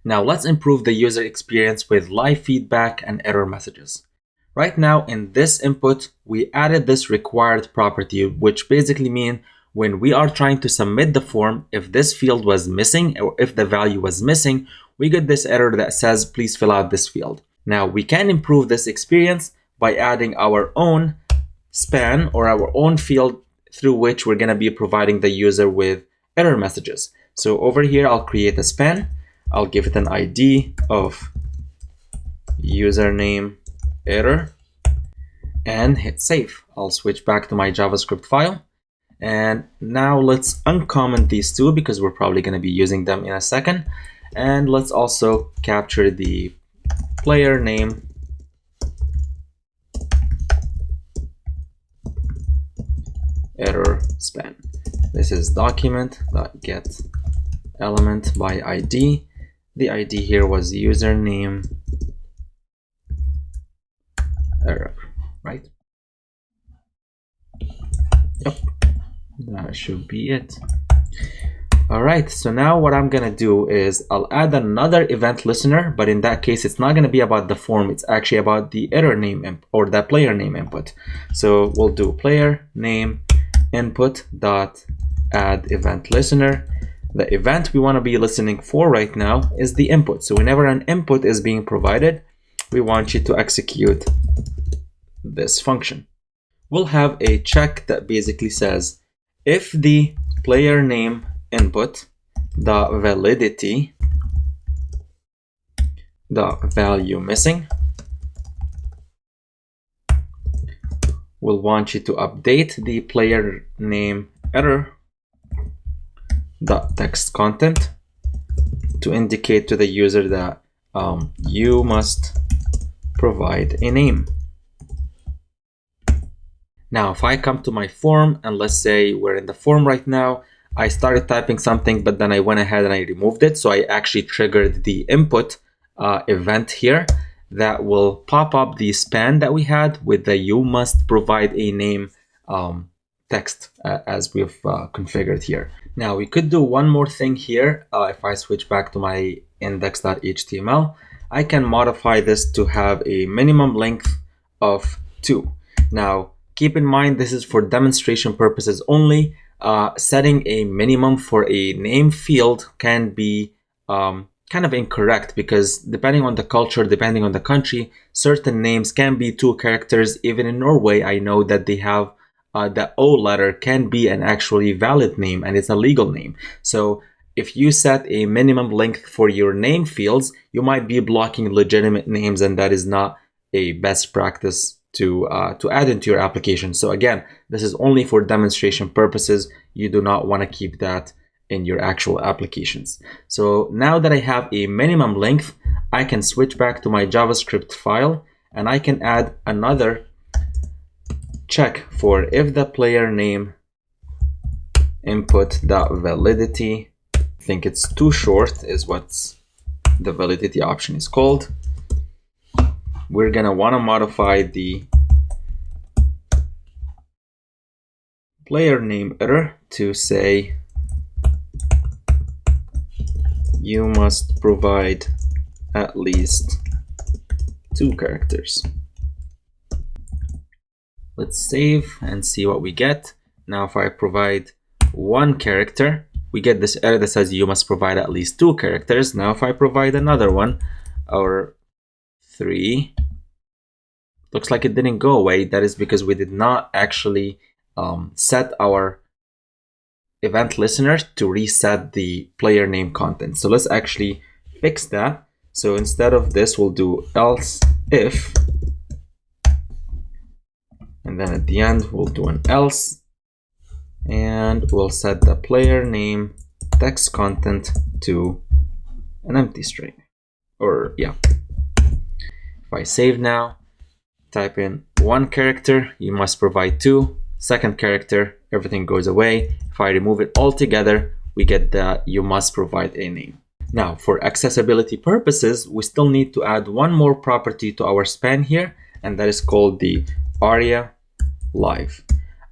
Now let's improve the user experience with live feedback and error messages. Right now in this input, we added this required property, which basically means when we are trying to submit the form, if this field was missing or if the value was missing, we get this error that says, please fill out this field. Now we can improve this experience by adding our own span or our own field through which we're going to be providing the user with error messages. So over here, I'll create a span. I'll give it an ID of username error and hit save. I'll switch back to my JavaScript file. And now let's uncomment these two because we're probably going to be using them in a second. And let's also capture the player name error span. This is document.get element by ID. The ID here was username error, right? Yep, that should be it. All right, so now what I'm gonna do is I'll add another event listener, but in that case, it's not gonna be about the form, it's actually about the error name or the player name input. So we'll do player name input dot add event listener. The event we want to be listening for right now is the input. So whenever an input is being provided, we want you to execute this function. We'll have a check that basically says if the player name input the validity the value missing, we'll want you to update the player name error text content to indicate to the user that you must provide a name. Now, if I come to my form and let's say we're in the form right now, I started typing something, but then I went ahead and I removed it. So I actually triggered the input event here that will pop up the span that we had with the you must provide a name text as we've configured here. Now we could do one more thing here. If I switch back to my index.html, I can modify this to have a minimum length of 2. Now keep in mind this is for demonstration purposes only. Setting a minimum for a name field can be kind of incorrect because depending on the culture, depending on the country, certain names can be 2 characters. Even in Norway, I know that they have the O letter can be an actually valid name and it's a legal name. So if you set a minimum length for your name fields, you might be blocking legitimate names, and that is not a best practice to add into your application. So again, this is only for demonstration purposes. You do not want to keep that in your actual applications. So now that I have a minimum length, I can switch back to my JavaScript file and I can add another check for if the player name input.validity, I think it's too short is what the validity option is called. We're gonna want to modify the player name error to say you must provide at least 2 characters. Let's save and see what we get. Now if I provide 1 character, we get this error that says you must provide at least 2 characters. Now if I provide another one, or 3, looks like it didn't go away. That is because we did not actually set our event listener to reset the player name content. So let's actually fix that. So instead of this, we'll do else if, and then at the end we'll do an else, and we'll set the player name text content to an empty string, or yeah. If I save now, type in 1 character, you must provide 2, 2nd character, everything goes away. If I remove it altogether, we get the you must provide a name. Now for accessibility purposes, we still need to add one more property to our span here, and that is called the ARIA live.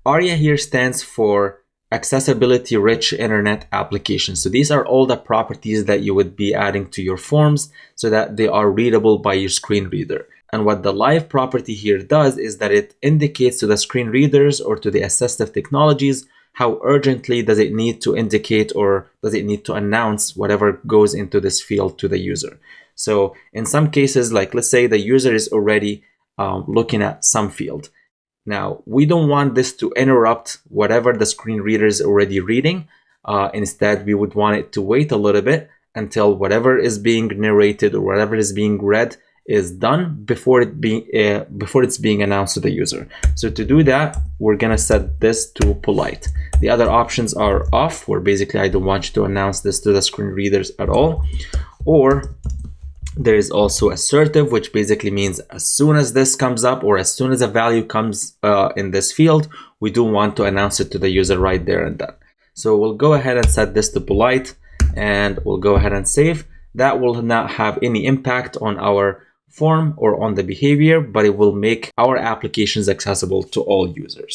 ARIA here stands for accessibility rich internet applications. So these are all the properties that you would be adding to your forms so that they are readable by your screen reader. And what the live property here does is that it indicates to the screen readers or to the assistive technologies how urgently does it need to indicate or does it need to announce whatever goes into this field to the user. So in some cases, like let's say the user is already looking at some field. Now, we don't want this to interrupt whatever the screen reader is already reading. Instead, we would want it to wait a little bit until whatever is being narrated or whatever is being read is done before it's being announced to the user. So to do that, we're gonna set this to polite. The other options are off, where basically I don't want you to announce this to the screen readers at all. Or there is also assertive, which basically means as soon as this comes up or as soon as a value comes in this field, we do want to announce it to the user right there and then. So we'll go ahead and set this to polite and we'll go ahead and save. That will not have any impact on our form or on the behavior, but it will make our applications accessible to all users.